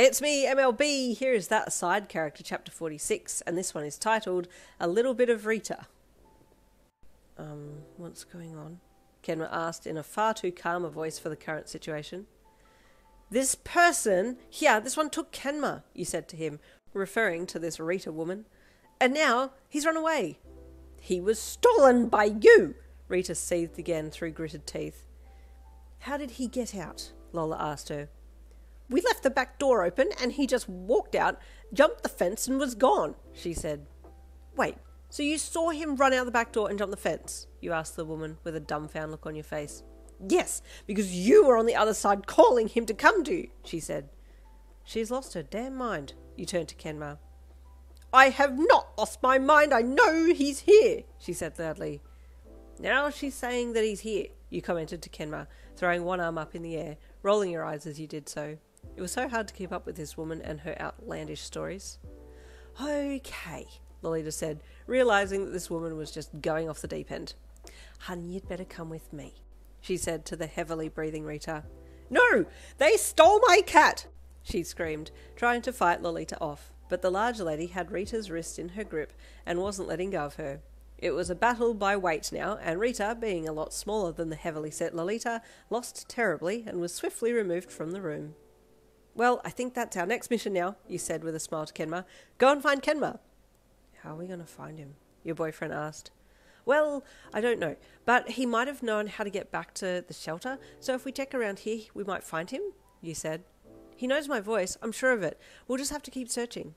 Hey, it's me, MLB. Here is That Aside, character chapter 46, and this one is titled A Little Bit of Rita. What's going on? Kenma asked in a far too calm a voice for the current situation. This person, here, this one took Kenma, you said to him, referring to this Rita woman. And now he's run away. He was stolen by you, Rita seethed again through gritted teeth. How did he get out? Lola asked her. We left the back door open and he just walked out, jumped the fence and was gone, she said. Wait, so you saw him run out the back door and jump the fence? You asked the woman with a dumbfound look on your face. Yes, because you were on the other side calling him to come to you, she said. She's lost her damn mind, you turned to Kenma. I have not lost my mind, I know he's here, she said loudly. Now she's saying that he's here, you commented to Kenma, throwing one arm up in the air, rolling your eyes as you did so. It was so hard to keep up with this woman and her outlandish stories. Okay, Lolita said, realising that this woman was just going off the deep end. Honey, you'd better come with me, she said to the heavily breathing Rita. No, they stole my cat, she screamed, trying to fight Lolita off. But the large lady had Rita's wrist in her grip and wasn't letting go of her. It was a battle by weight now, and Rita, being a lot smaller than the heavily set Lolita, lost terribly and was swiftly removed from the room. Well, I think that's our next mission now, you said with a smile to Kenma. Go and find Kenma. How are we going to find him? Your boyfriend asked. Well, I don't know, but he might have known how to get back to the shelter, so if we check around here, we might find him, you said. He knows my voice, I'm sure of it. We'll just have to keep searching.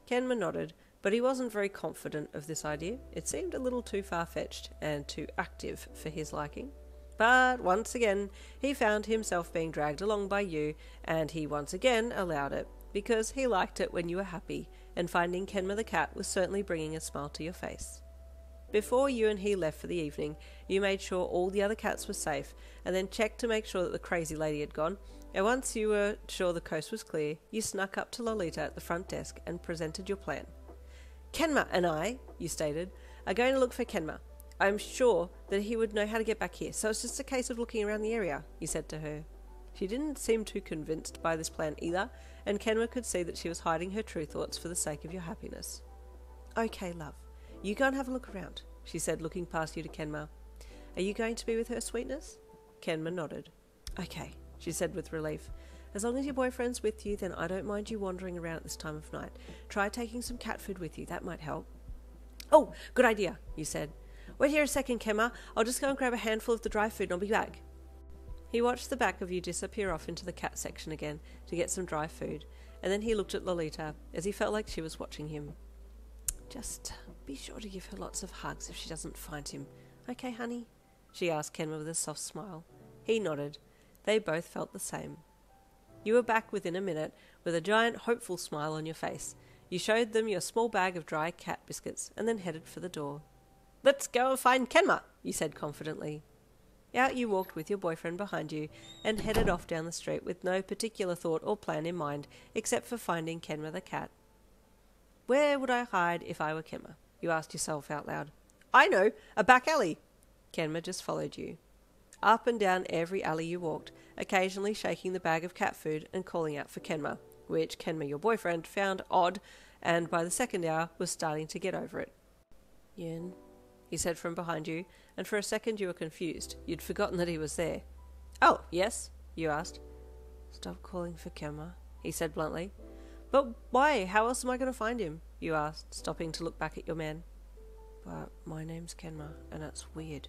Kenma nodded, but he wasn't very confident of this idea. It seemed a little too far-fetched and too active for his liking. But once again, he found himself being dragged along by you, and he once again allowed it, because he liked it when you were happy, and finding Kenma the cat was certainly bringing a smile to your face. Before you and he left for the evening, you made sure all the other cats were safe, and then checked to make sure that the crazy lady had gone, and once you were sure the coast was clear, you snuck up to Lolita at the front desk and presented your plan. Kenma and I, you stated, are going to look for Kenma. I'm sure that he would know how to get back here, so it's just a case of looking around the area, you said to her. She didn't seem too convinced by this plan either, and Kenma could see that she was hiding her true thoughts for the sake of your happiness. Okay, love, you go and have a look around, she said, looking past you to Kenma. Are you going to be with her, sweetness? Kenma nodded. Okay, she said with relief. As long as your boyfriend's with you, then I don't mind you wandering around at this time of night. Try taking some cat food with you, that might help. Oh, good idea, you said. Wait here a second, Kenma. I'll just go and grab a handful of the dry food and I'll be back. He watched the back of you disappear off into the cat section again to get some dry food, and then he looked at Lolita as he felt like she was watching him. Just be sure to give her lots of hugs if she doesn't find him. Okay, honey? She asked Kenma with a soft smile. He nodded. They both felt the same. You were back within a minute with a giant hopeful smile on your face. You showed them your small bag of dry cat biscuits and then headed for the door. Let's go and find Kenma, you said confidently. Out you walked with your boyfriend behind you and headed off down the street with no particular thought or plan in mind except for finding Kenma the cat. Where would I hide if I were Kenma? You asked yourself out loud. I know, a back alley. Kenma just followed you. Up and down every alley you walked, occasionally shaking the bag of cat food and calling out for Kenma, which Kenma, your boyfriend, found odd and by the second hour was starting to get over it. Yin, he said from behind you, and for a second you were confused. You'd forgotten that he was there. Oh, yes, you asked. Stop calling for Kenma, he said bluntly. But why? How else am I going to find him? You asked, stopping to look back at your man. But my name's Kenma, and that's weird.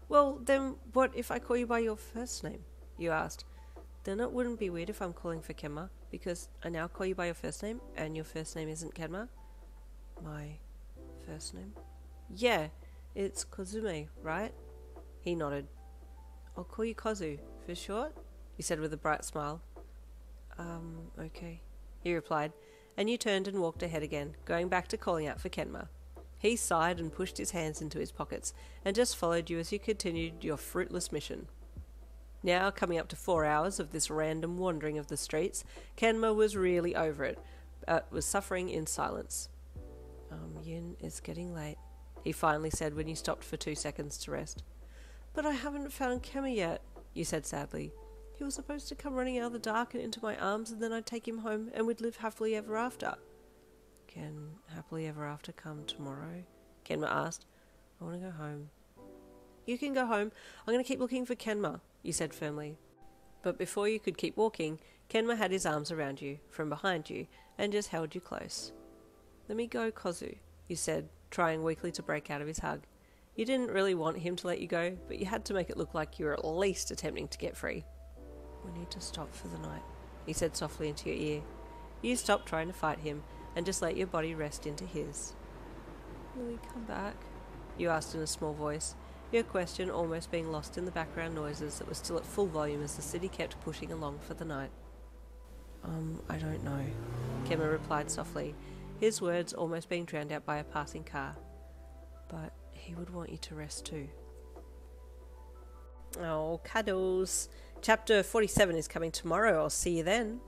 Well, then what if I call you by your first name? You asked. Then it wouldn't be weird if I'm calling for Kenma, because I now call you by your first name, and your first name isn't Kenma? My first name? Yeah, it's Kozume, right? He nodded. I'll call you Kozu, for short, he said with a bright smile. Okay, he replied, and you turned and walked ahead again, going back to calling out for Kenma. He sighed and pushed his hands into his pockets, and just followed you as you continued your fruitless mission. Now, coming up to 4 hours of this random wandering of the streets, Kenma was really over it, but was suffering in silence. Yin, it's getting late, he finally said when you stopped for 2 seconds to rest. But I haven't found Kenma yet, you said sadly. He was supposed to come running out of the dark and into my arms, and then I'd take him home and we'd live happily ever after. Can happily ever after come tomorrow? Kenma asked. I want to go home. You can go home. I'm going to keep looking for Kenma, you said firmly. But before you could keep walking, Kenma had his arms around you, from behind you, and just held you close. Let me go, Kozu, you said, trying weakly to break out of his hug. You didn't really want him to let you go, but you had to make it look like you were at least attempting to get free. We need to stop for the night, he said softly into your ear. You stopped trying to fight him, and just let your body rest into his. Will he come back? You asked in a small voice, your question almost being lost in the background noises that were still at full volume as the city kept pushing along for the night. I don't know, Kenma replied softly, his words almost being drowned out by a passing car. But he would want you to rest too. Oh, cuddles. Chapter 47 is coming tomorrow. I'll see you then.